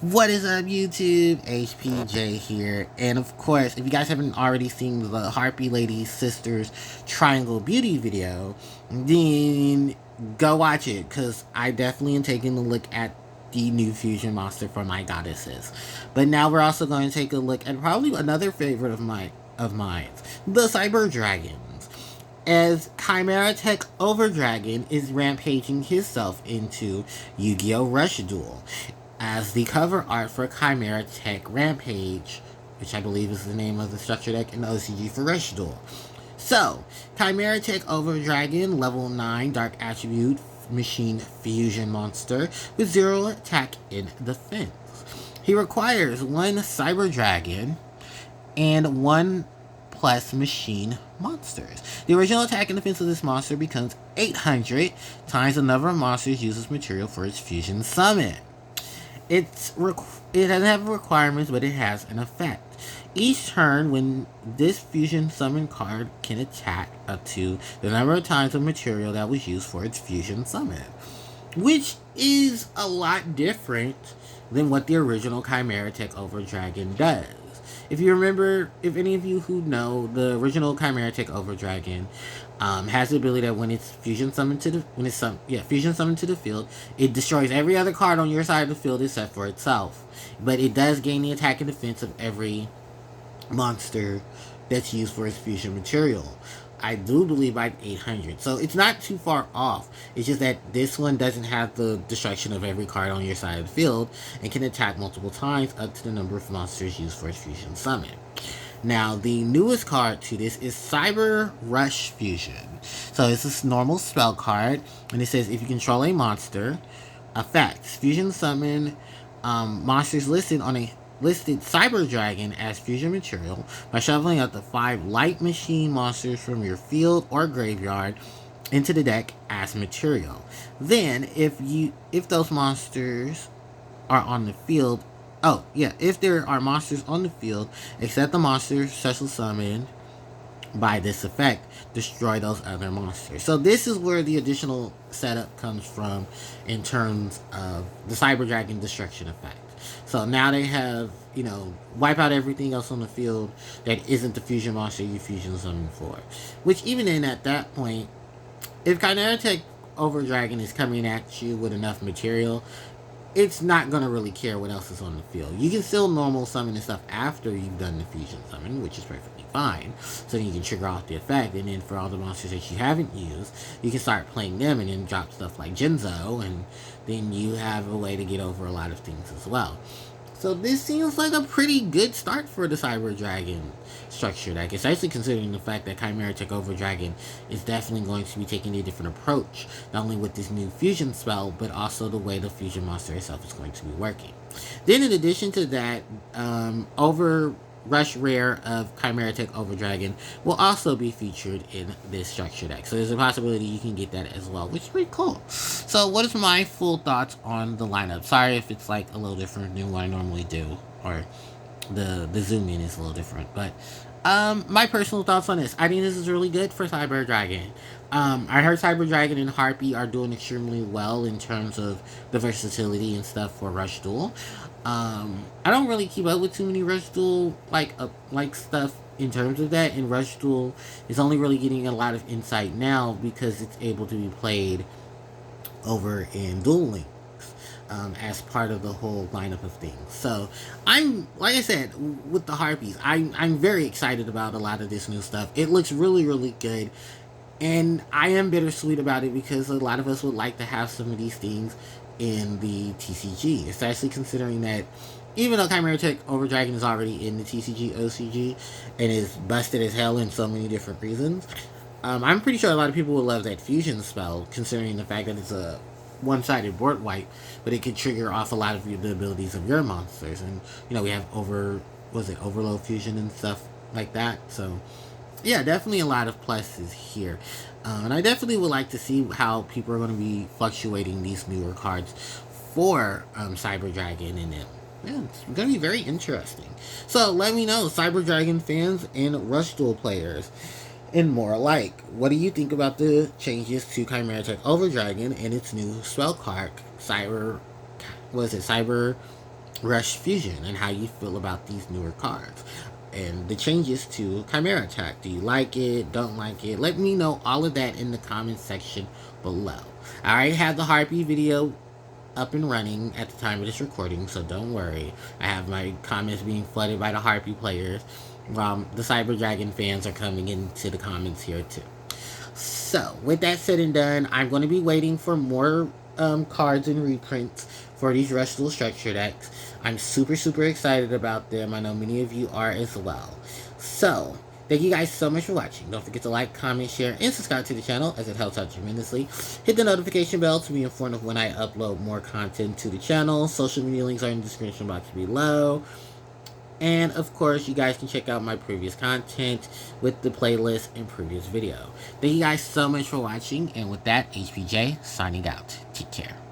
What is up, YouTube? HPJ here. And of course, if you guys haven't already seen the Harpie Lady Sisters Triangle Beauty video, then go watch it, because I definitely am taking a look at the new fusion monster for my goddesses. But now we're also going to take a look at probably another favorite of mine, the Cyber Dragons. As Chimeratech Overdragon is rampaging himself into Yu-Gi-Oh! Rush Duel as the cover art for Chimeratech Rampage, which I believe is the name of the structure deck in OCG for Rush Duel. So, Chimeratech Overdragon, level 9, Dark Attribute, Machine Fusion Monster with 0 attack and defense. He requires 1 Cyber Dragon and 1 plus machine monsters. The original attack and defense of this monster becomes 800 times the number of monsters uses material for its fusion summon. It doesn't have requirements, but it has an effect. Each turn, when this fusion summon card can attack up to the number of times of material that was used for its fusion summon, which is a lot different than what the original Chimeratech Overdragon does. If you remember, if any of you who know, the original Chimeratech Overdragon has the ability that when it's fusion summoned to the field, it destroys every other card on your side of the field except for itself. But it does gain the attack and defense of every monster that's used for its fusion material. I do believe by 800. So it's not too far off. It's just that this one doesn't have the destruction of every card on your side of the field and can attack multiple times up to the number of monsters used for its fusion summon. Now, the newest card to this is Cyber Rush Fusion. So it's a normal spell card, and it says if you control a monster, effects, fusion summon monsters listed Cyber Dragon as fusion material by shuffling up to 5 light machine monsters from your field or graveyard into the deck as material. Then, if those monsters are on the field, if there are monsters on the field, except the monsters special summoned by this effect, destroy those other monsters. So this is where the additional setup comes from in terms of the Cyber Dragon destruction effect. So now they have, wipe out everything else on the field that isn't the fusion monster you fusion summon for. Which even then, at that point, if Chimeratech Overdragon is coming at you with enough material, it's not going to really care what else is on the field. You can still normal summon and stuff after you've done the fusion summon, which is perfectly fine. So then you can trigger off the effect, and then for all the monsters that you haven't used, you can start playing them and then drop stuff like Genzo, and then you have a way to get over a lot of things as well. So this seems like a pretty good start for the Cyber Dragon structure deck, especially considering the fact that Chimeratech Overdragon is definitely going to be taking a different approach, not only with this new fusion spell, but also the way the fusion monster itself is going to be working. Then in addition to that, Rush Rare of Chimeratech Overdragon will also be featured in this structure deck. So there's a possibility you can get that as well, which is pretty cool. So what is my full thoughts on the lineup? Sorry if it's like a little different than what I normally do, or the zoom in is a little different. But my personal thoughts on this. I think this is really good for Cyber Dragon. I heard Cyber Dragon and Harpie are doing extremely well in terms of the versatility and stuff for Rush Duel. I don't really keep up with too many Rush Duel like stuff in terms of that, and Rush Duel is only really getting a lot of insight now because it's able to be played over in Duel Links as part of the whole lineup of things. So I'm, like I said, with the Harpies, I'm very excited about a lot of this new stuff. It looks really, really good. And I am bittersweet about it because a lot of us would like to have some of these things in the TCG, especially considering that even though Chimeratech Overdragon is already in the TCG OCG and is busted as hell in so many different reasons, I'm pretty sure a lot of people would love that fusion spell, considering the fact that it's a one-sided board wipe, but it could trigger off a lot of the abilities of your monsters. And we have overload fusion and stuff like that. So yeah, definitely a lot of pluses here. And I definitely would like to see how people are going to be fluctuating these newer cards for Cyber Dragon and them. Yeah, it's going to be very interesting. So let me know, Cyber Dragon fans and Rush Duel players and more alike, what do you think about the changes to Chimeratech Overdragon and its new spell card, Cyber Rush Fusion and how you feel about these newer cards and the changes to Chimeratech. Do you like it? Don't like it? Let me know all of that in the comment section below. I already have the Harpie video up and running at the time of this recording, so don't worry. I have my comments being flooded by the Harpie players, while the Cyber Dragon fans are coming into the comments here too. So, with that said and done, I'm going to be waiting for more cards and reprints for these Rush Duel structure decks. I'm super, super excited about them. I know many of you are as well. So, thank you guys so much for watching. Don't forget to like, comment, share, and subscribe to the channel as it helps out tremendously. Hit the notification bell to be informed of when I upload more content to the channel. Social media links are in the description box below. And of course, you guys can check out my previous content with the playlist and previous video. Thank you guys so much for watching. And with that, HPJ signing out. Take care.